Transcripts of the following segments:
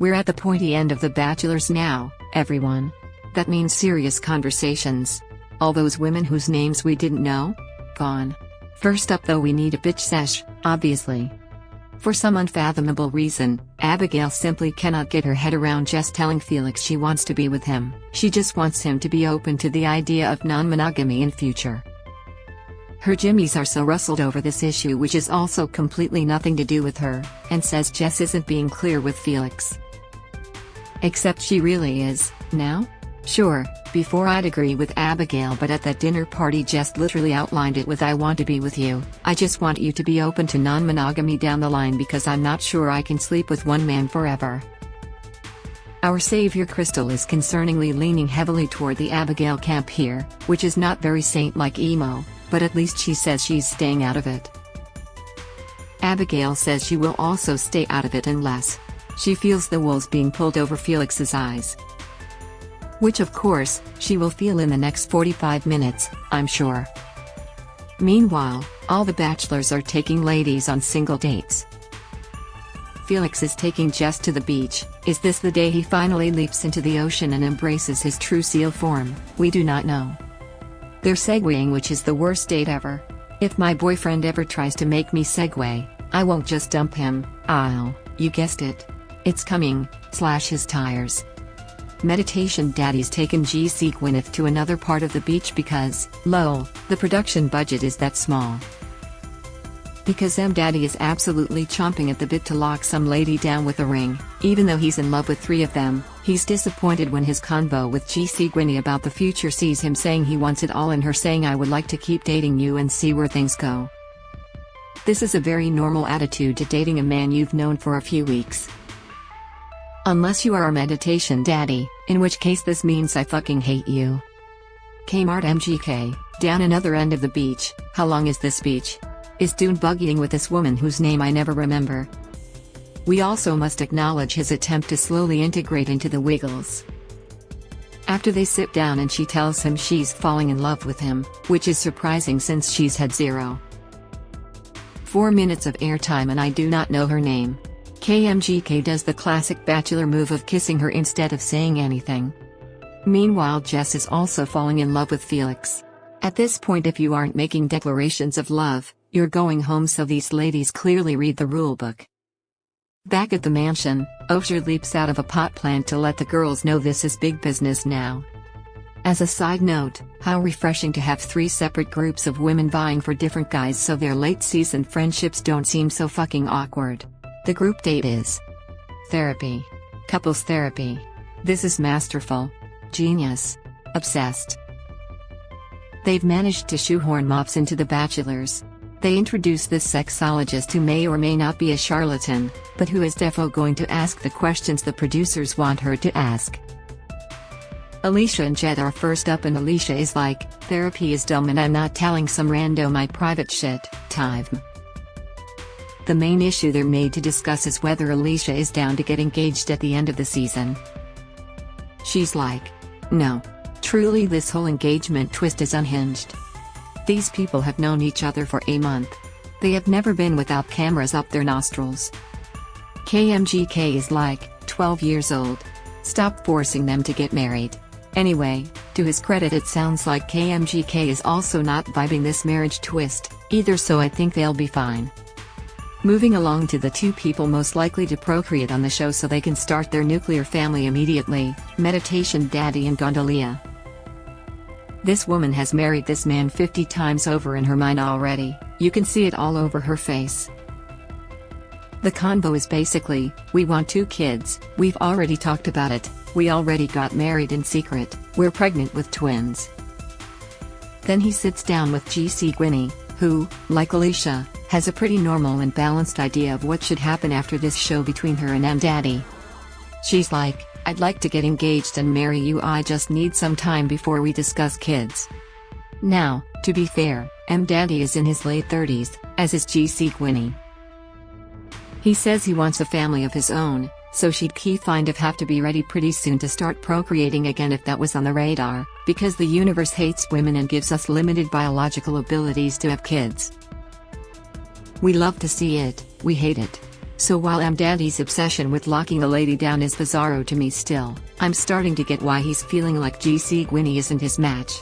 We're at the pointy end of the Bachelors now, everyone. That means serious conversations. All those women whose names we didn't know? Gone. First up though, we need a bitch sesh, obviously. For some unfathomable reason, Abigail simply cannot get her head around Jess telling Felix she wants to be with him. She just wants him to be open to the idea of non-monogamy in future. Her jimmies are so rustled over this issue, which is also completely nothing to do with her, and says Jess isn't being clear with Felix. Except she really is, now? Sure, before I'd agree with Abigail, but at that dinner party Jess literally outlined it with "I want to be with you, I just want you to be open to non-monogamy down the line because I'm not sure I can sleep with one man forever." Our savior Crystal is concerningly leaning heavily toward the Abigail camp here, which is not very saint-like emo, but at least she says she's staying out of it. Abigail says she will also stay out of it unless she feels the wool's being pulled over Felix's eyes. Which of course, she will feel in the next 45 minutes, I'm sure. Meanwhile, all the bachelors are taking ladies on single dates. Felix is taking Jess to the beach. Is this the day he finally leaps into the ocean and embraces his true seal form? We do not know. They're segueing, which is the worst date ever. If my boyfriend ever tries to make me segue, I won't just dump him, you guessed it. It's coming, slash his tires. Meditation Daddy's taken GC Gwyneth to another part of the beach because, lol, the production budget is that small. Because Daddy is absolutely chomping at the bit to lock some lady down with a ring. Even though he's in love with 3 of them, he's disappointed when his convo with GC Gwyneth about the future sees him saying he wants it all and her saying "I would like to keep dating you and see where things go." This is a very normal attitude to dating a man you've known for a few weeks. Unless you are a meditation daddy, in which case this means I fucking hate you. Kmart MGK, down another end of the beach. How long is this beach? Is Dune buggying with this woman whose name I never remember? We also must acknowledge his attempt to slowly integrate into the Wiggles. After they sit down and she tells him she's falling in love with him, which is surprising since she's had 0. 4 minutes of airtime and I do not know her name. KMGK does the classic bachelor move of kissing her instead of saying anything. Meanwhile, Jess is also falling in love with Felix. At this point, if you aren't making declarations of love, you're going home, so these ladies clearly read the rulebook. Back at the mansion, Osher leaps out of a pot plant to let the girls know this is big business now. As a side note, how refreshing to have 3 separate groups of women vying for different guys so their late-season friendships don't seem so fucking awkward. The group date is therapy. Couples therapy. This is masterful. Genius. Obsessed. They've managed to shoehorn mops into the Bachelors. They introduce this sexologist who may or may not be a charlatan, but who is defo going to ask the questions the producers want her to ask. Alicia and Jed are first up, and Alicia is like, "Therapy is dumb and I'm not telling some rando my private shit, time." The main issue they're made to discuss is whether Alicia is down to get engaged at the end of the season. She's like, "No. Truly, this whole engagement twist is unhinged. These people have known each other for a month. They have never been without cameras up their nostrils." KMGK is like, 12 years old. Stop forcing them to get married. Anyway, to his credit, it sounds like KMGK is also not vibing this marriage twist either, so I think they'll be fine. Moving along to the 2 people most likely to procreate on the show so they can start their nuclear family immediately, Meditation Daddy and Gondolia. This woman has married this man 50 times over in her mind already. You can see it all over her face. The convo is basically, "We want 2 kids, we've already talked about it, we already got married in secret, we're pregnant with twins." Then he sits down with GC Gwyneth, who, like Alicia, has a pretty normal and balanced idea of what should happen after this show between her and Daddy. She's like, "I'd like to get engaged and marry you, I just need some time before we discuss kids." Now, to be fair, Daddy is in his late 30s, as is GC Gwyneth. He says he wants a family of his own, so she'd have to be ready pretty soon to start procreating again if that was on the radar, because the universe hates women and gives us limited biological abilities to have kids. We love to see it, we hate it. So while Daddy's obsession with locking a lady down is bizarro to me still, I'm starting to get why he's feeling like GC Gwynny isn't his match.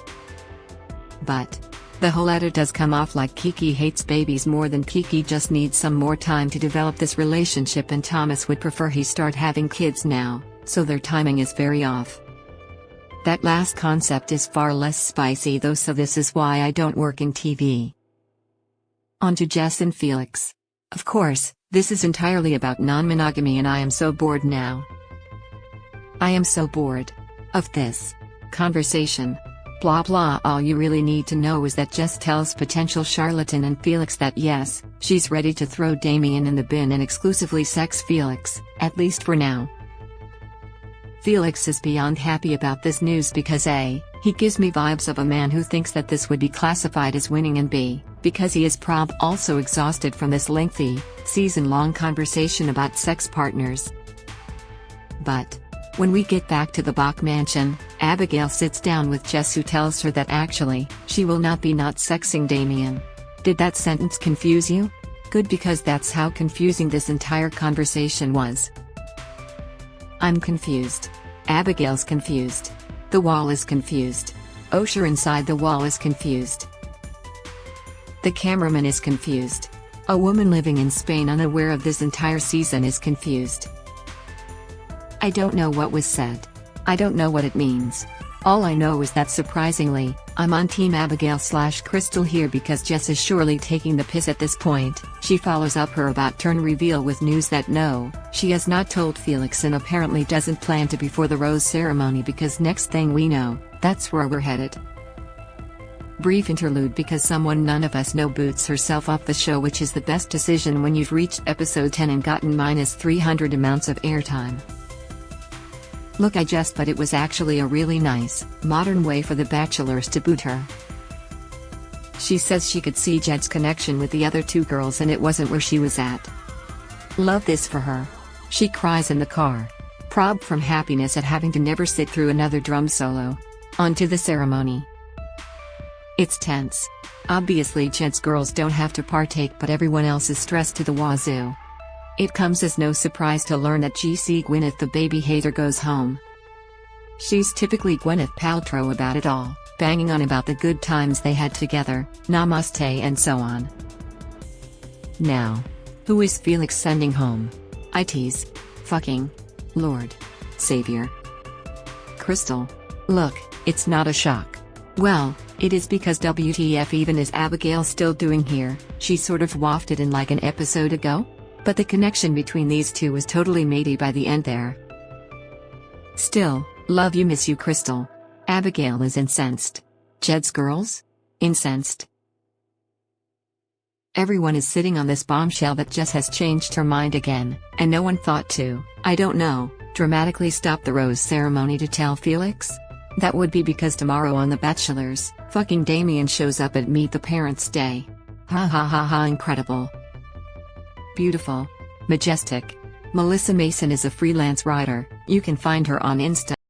But the whole edit does come off like Kiki hates babies more than Kiki just needs some more time to develop this relationship, and Thomas would prefer he start having kids now, so their timing is very off. That last concept is far less spicy though, so this is why I don't work in TV. On to Jess and Felix. Of course, this is entirely about non-monogamy and I am so bored now. I am so bored of this conversation. Blah blah. All you really need to know is that Jess tells potential charlatan and Felix that yes, she's ready to throw Damien in the bin and exclusively sex Felix, at least for now. Felix is beyond happy about this news because A, he gives me vibes of a man who thinks that this would be classified as winning, and B, because he is also exhausted from this lengthy, season-long conversation about sex partners. But when we get back to the Bach mansion, Abigail sits down with Jess, who tells her that actually, she will not be not sexing Damien. Did that sentence confuse you? Good, because that's how confusing this entire conversation was. I'm confused. Abigail's confused. The wall is confused. Osher inside the wall is confused. The cameraman is confused. A woman living in Spain unaware of this entire season is confused. I don't know what was said. I don't know what it means. All I know is that surprisingly, I'm on Team Abigail/Crystal here, because Jess is surely taking the piss at this point. She follows up her about turn reveal with news that no, she has not told Felix and apparently doesn't plan to before the rose ceremony, because next thing we know, that's where we're headed. Brief interlude because someone none of us know boots herself off the show, which is the best decision when you've reached episode 10 and gotten -300 amounts of airtime. Look, I jest, but it was actually a really nice, modern way for the Bachelors to boot her. She says she could see Jed's connection with the other two girls and it wasn't where she was at. Love this for her. She cries in the car. Prob from happiness at having to never sit through another drum solo. On to the ceremony. It's tense. Obviously Jed's girls don't have to partake, but everyone else is stressed to the wazoo. It comes as no surprise to learn that GC Gwyneth the baby hater goes home. She's typically Gwyneth Paltrow about it all, banging on about the good times they had together, namaste and so on. Now, who is Felix sending home? I tease. Fucking Lord. Savior. Crystal. Look, it's not a shock. Well, it is, because WTF even is Abigail still doing here? She sort of wafted in like an episode ago? But the connection between these two was totally matey by the end there. Still, love you, miss you, Crystal. Abigail is incensed. Jed's girls? Incensed. Everyone is sitting on this bombshell that Jess has changed her mind again, and no one thought to, I don't know, dramatically stop the rose ceremony to tell Felix? That would be because tomorrow on The Bachelors, fucking Damien shows up at Meet the Parents Day. Ha ha ha ha, incredible. Beautiful. Majestic. Melissa Mason is a freelance writer. You can find her on Insta.